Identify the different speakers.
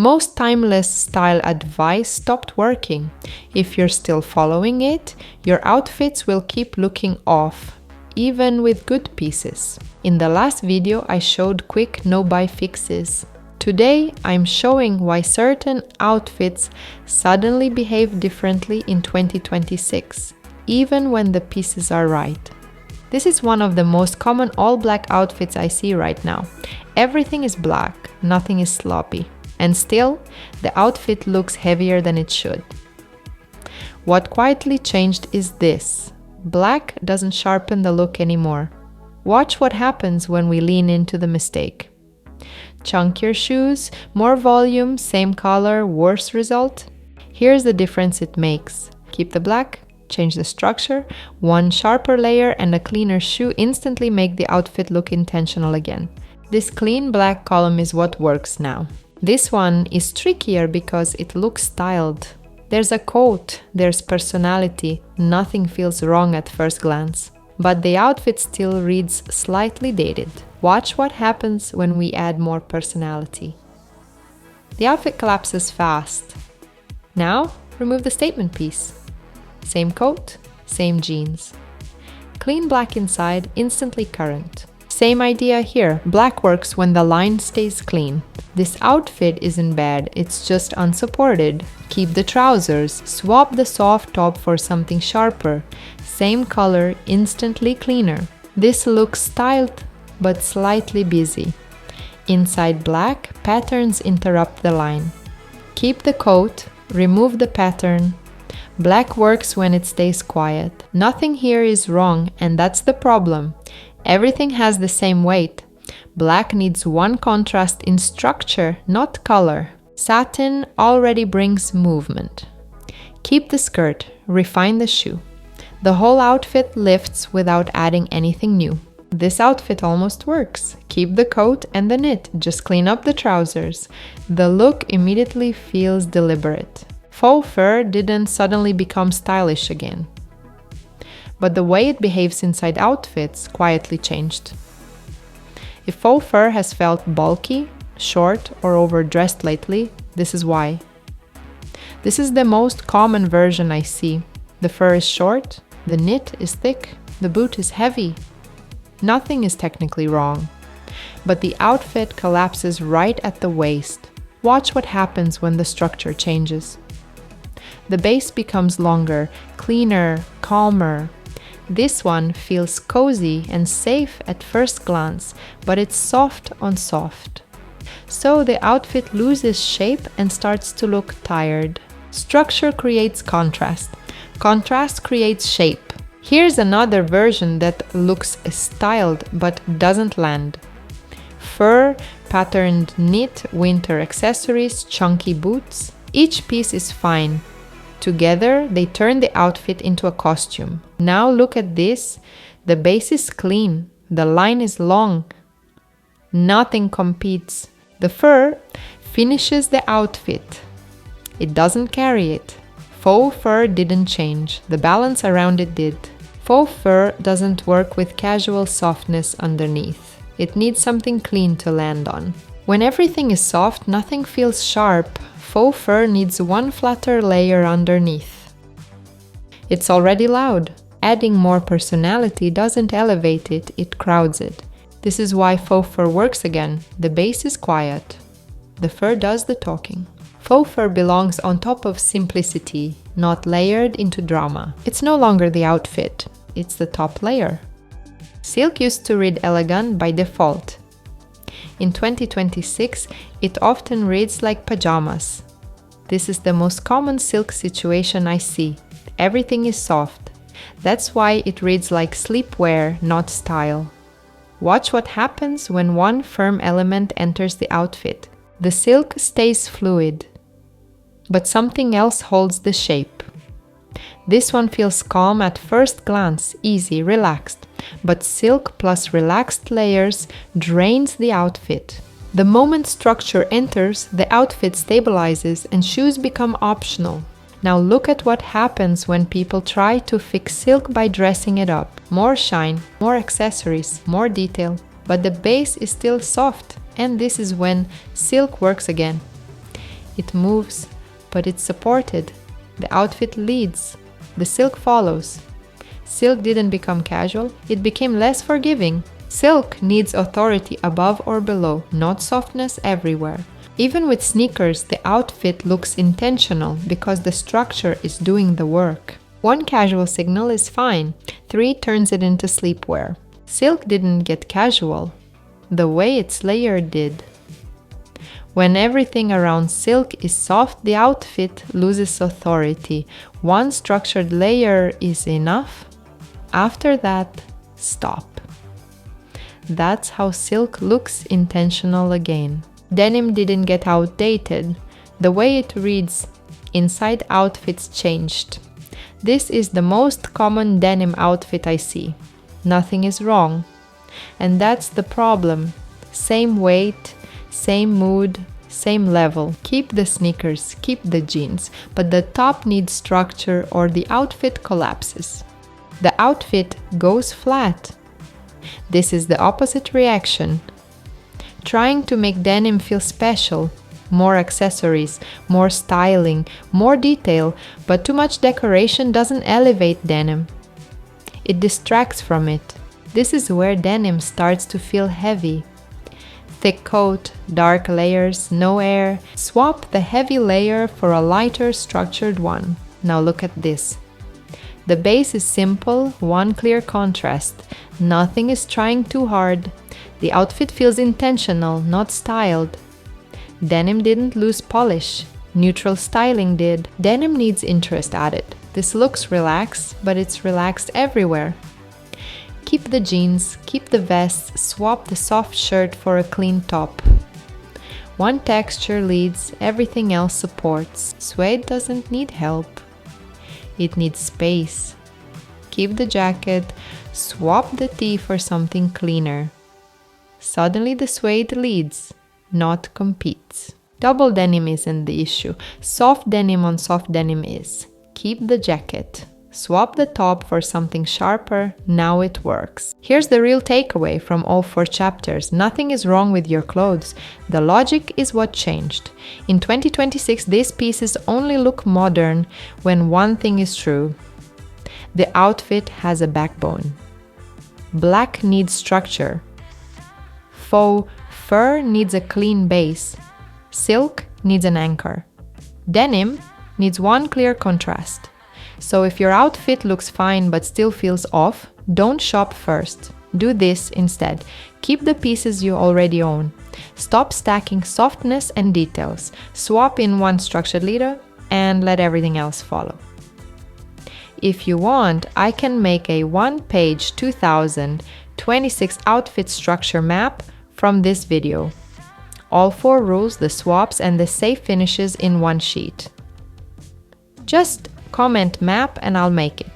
Speaker 1: most timeless style advice stopped working. If you're still following it, your outfits will keep looking off, even with good pieces. In the last video, I showed quick no-buy fixes. Today, I'm showing why certain outfits suddenly behave differently in 2026, even when the pieces are right. This is one of the most common all-black outfits I see right now. Everything is black, nothing is sloppy. And still, the outfit looks heavier than it should. What quietly changed is this. Black doesn't sharpen the look anymore. Watch what happens when we lean into the mistake. Chunkier shoes, more volume, same color, worse result? Here's the difference it makes. Keep the black, change the structure, one sharper layer and a cleaner shoe instantly make the outfit look intentional again. This clean black column is what works now. This one is trickier because it looks styled. There's a coat, there's personality, nothing feels wrong at first glance. But the outfit still reads slightly dated. Watch what happens when we add more personality. The outfit collapses fast. Now, remove the statement piece. Same coat, same jeans. Clean black inside, instantly current. Same idea here, black works when the line stays clean. This outfit isn't bad, it's just unsupported. Keep the trousers, swap the soft top for something sharper. Same color, instantly cleaner. This looks styled, but slightly busy. Inside black, patterns interrupt the line. Keep the coat, remove the pattern. Black works when it stays quiet. Nothing here is wrong, and that's the problem. Everything has the same weight. Black needs one contrast in structure, not color. Satin already brings movement. Keep the skirt, refine the shoe. The whole outfit lifts without adding anything new. This outfit almost works. Keep the coat and the knit, just clean up the trousers. The look immediately feels deliberate. Faux fur didn't suddenly become stylish again. But the way it behaves inside outfits quietly changed. If faux fur has felt bulky, short, or overdressed lately, this is why. This is the most common version I see. The fur is short, the knit is thick, the boot is heavy. Nothing is technically wrong. But the outfit collapses right at the waist. Watch what happens when the structure changes. The base becomes longer, cleaner, calmer. This one feels cozy and safe at first glance, but it's soft on soft. So the outfit loses shape and starts to look tired. Structure creates contrast. Contrast creates shape. Here's another version that looks styled but doesn't land. Fur, patterned knit, winter accessories, chunky boots. Each piece is fine. Together, they turn the outfit into a costume. Now look at this. The base is clean. The line is long. Nothing competes. The fur finishes the outfit. It doesn't carry it. Faux fur didn't change. The balance around it did. Faux fur doesn't work with casual softness underneath. It needs something clean to land on. When everything is soft, nothing feels sharp. Faux fur needs one flatter layer underneath. It's already loud. Adding more personality doesn't elevate it, it crowds it. This is why faux fur works again. The base is quiet. The fur does the talking. Faux fur belongs on top of simplicity, not layered into drama. It's no longer the outfit, it's the top layer. Silk used to read elegant by default. In 2026, it often reads like pajamas. This is the most common silk situation I see. Everything is soft. That's why it reads like sleepwear, not style. Watch what happens when one firm element enters the outfit. The silk stays fluid, but something else holds the shape. This one feels calm at first glance, easy, relaxed, but silk plus relaxed layers drains the outfit. The moment structure enters, the outfit stabilizes and shoes become optional. Now look at what happens when people try to fix silk by dressing it up. More shine, more accessories, more detail, but the base is still soft, and this is when silk works again. It moves, but it's supported. The outfit leads. The silk follows. Silk didn't become casual, it became less forgiving. Silk needs authority above or below, not softness everywhere. Even with sneakers, the outfit looks intentional because the structure is doing the work. One casual signal is fine, 3 turns it into sleepwear. Silk didn't get casual, the way it's layered did. When everything around silk is soft, the outfit loses authority. One structured layer is enough. After that, stop. That's how silk looks intentional again. Denim didn't get outdated. The way it reads inside outfits changed. This is the most common denim outfit I see. Nothing is wrong. And that's the problem. Same weight, same mood, same level. Keep the sneakers, keep the jeans, but the top needs structure or the outfit collapses. The outfit goes flat. This is the opposite reaction. Trying to make denim feel special, more accessories, more styling, more detail, but too much decoration doesn't elevate denim. It distracts from it. This is where denim starts to feel heavy. Thick coat, dark layers, no air. Swap the heavy layer for a lighter, structured one. Now look at this. The base is simple, one clear contrast. Nothing is trying too hard. The outfit feels intentional, not styled. Denim didn't lose polish. Neutral styling did. Denim needs interest added. This looks relaxed, but it's relaxed everywhere. Keep the jeans, keep the vests, swap the soft shirt for a clean top. One texture leads, everything else supports. Suede doesn't need help. It needs space. Keep the jacket, swap the tee for something cleaner. Suddenly the suede leads, not competes. Double denim isn't the issue. Soft denim on soft denim is. Keep the jacket. Swap the top for something sharper, now it works. Here's the real takeaway from all 4 chapters. Nothing is wrong with your clothes. The logic is what changed. In 2026, these pieces only look modern when one thing is true. The outfit has a backbone. Black needs structure. Faux fur needs a clean base. Silk needs an anchor. Denim needs one clear contrast. So if your outfit looks fine but still feels off, don't shop first. Do this instead. Keep the pieces you already own. Stop stacking softness and details. Swap in one structured leader and let everything else follow. If you want, I can make a 1-page 2026 outfit structure map from this video. All 4 rules, the swaps, and the safe finishes in one sheet. Just comment map and I'll make it.